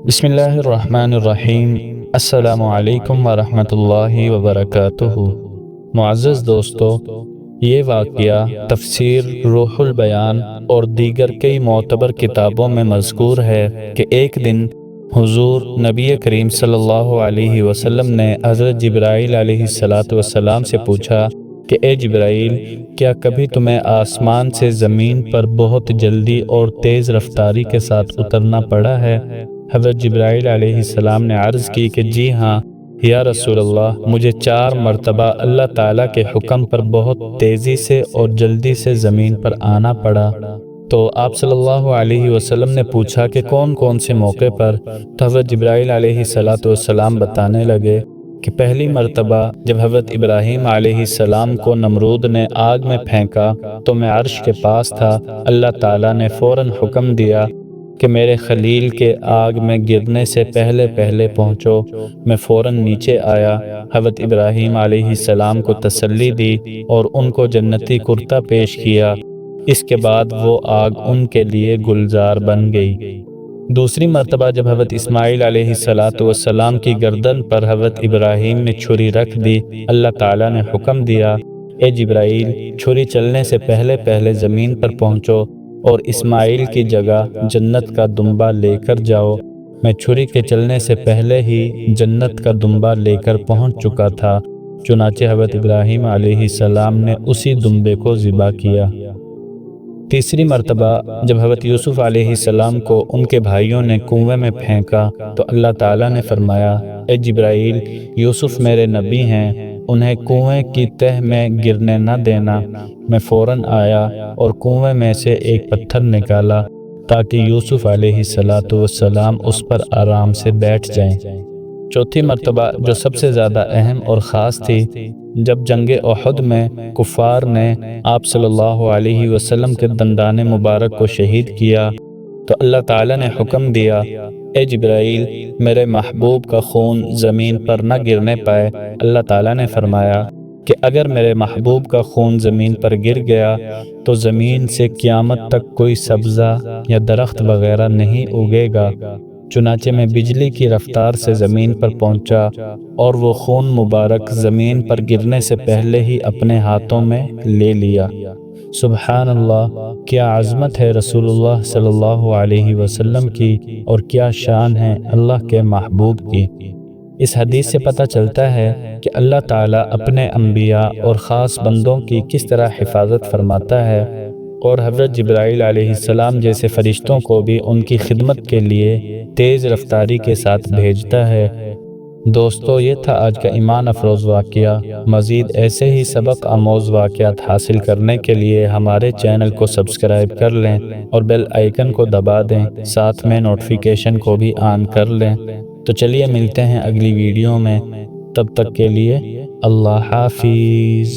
بسم اللہ الرحمن الرحیم۔ السلام علیکم ورحمۃ اللہ وبرکاتہ۔ معزز دوستو، یہ واقعہ تفسیر روح البیان اور دیگر کئی معتبر کتابوں میں مذکور ہے کہ ایک دن حضور نبی کریم صلی اللہ علیہ وسلم نے حضرت جبرائیل علیہ السلام سے پوچھا کہ اے جبرائیل، کیا کبھی تمہیں آسمان سے زمین پر بہت جلدی اور تیز رفتاری کے ساتھ اترنا پڑا ہے؟ حضرت جبرائیل علیہ السلام نے عرض کی کہ جی ہاں یا رسول اللہ، مجھے 4 مرتبہ اللہ تعالیٰ کے حکم پر بہت تیزی سے اور جلدی سے زمین پر آنا پڑا۔ تو آپ صلی اللہ علیہ وسلم نے پوچھا کہ کون کون سے موقع پر؟ تو حضرت جبرائیل علیہ السلام بتانے لگے کہ پہلی مرتبہ جب حضرت ابراہیم علیہ السلام کو نمرود نے آگ میں پھینکا تو میں عرش کے پاس تھا۔ اللہ تعالیٰ نے فوراً حکم دیا کہ میرے خلیل کے آگ میں گرنے سے پہلے پہنچو۔ میں فوراً نیچے آیا، حضرت ابراہیم علیہ السلام کو تسلی دی اور ان کو جنتی کرتا پیش کیا۔ اس کے بعد وہ آگ ان کے لیے گلزار بن گئی۔ دوسری مرتبہ جب حضرت اسماعیل علیہ السلام کی گردن پر حضرت ابراہیم نے چھری رکھ دی، اللہ تعالیٰ نے حکم دیا، اے جبرائیل، چھری چلنے سے پہلے زمین پر پہنچو اور اسماعیل کی جگہ جنت کا دمبا لے کر جاؤ۔ میں چھری کے چلنے سے پہلے ہی جنت کا دمبا لے کر پہنچ چکا تھا، چنانچہ حضرت ابراہیم علیہ السلام نے اسی دمبے کو ذبح کیا۔ تیسری مرتبہ جب حضرت یوسف علیہ السلام کو ان کے بھائیوں نے کنویں میں پھینکا تو اللہ تعالیٰ نے فرمایا، اے جبرائیل، یوسف میرے نبی ہیں، انہیں کنویں کی تہ میں گرنے نہ دینا۔ میں فوراً آیا اور کنویں میں سے ایک پتھر نکالا تاکہ یوسف علیہ السلام اس پر آرام سے بیٹھ جائیں۔ چوتھی مرتبہ جو سب سے زیادہ اہم اور خاص تھی، جب جنگ احد میں کفار نے آپ صلی اللہ علیہ وسلم کے دندان مبارک کو شہید کیا تو اللہ تعالیٰ نے حکم دیا، اے جبرائیل، میرے محبوب کا خون زمین پر نہ گرنے پائے۔ اللہ تعالیٰ نے فرمایا کہ اگر میرے محبوب کا خون زمین پر گر گیا تو زمین سے قیامت تک کوئی سبزہ یا درخت وغیرہ نہیں اگے گا۔ چنانچہ میں بجلی کی رفتار سے زمین پر پہنچا اور وہ خون مبارک زمین پر گرنے سے پہلے ہی اپنے ہاتھوں میں لے لیا۔ سبحان اللہ، کیا عظمت ہے رسول اللہ صلی اللہ علیہ وسلم کی، اور کیا شان ہے اللہ کے محبوب کی۔ اس حدیث سے پتہ چلتا ہے کہ اللہ تعالیٰ اپنے انبیاء اور خاص بندوں کی کس طرح حفاظت فرماتا ہے، اور حضرت جبرائیل علیہ السلام جیسے فرشتوں کو بھی ان کی خدمت کے لیے تیز رفتاری کے ساتھ بھیجتا ہے۔ دوستو، یہ تھا آج کا ایمان افروز واقعہ۔ مزید ایسے ہی سبق آموز واقعات حاصل کرنے کے لیے ہمارے چینل کو سبسکرائب کر لیں اور بیل آئیکن کو دبا دیں، ساتھ میں نوٹیفیکیشن کو بھی آن کر لیں۔ تو چلیے ملتے ہیں اگلی ویڈیو میں، تب تک کے لیے اللہ حافظ۔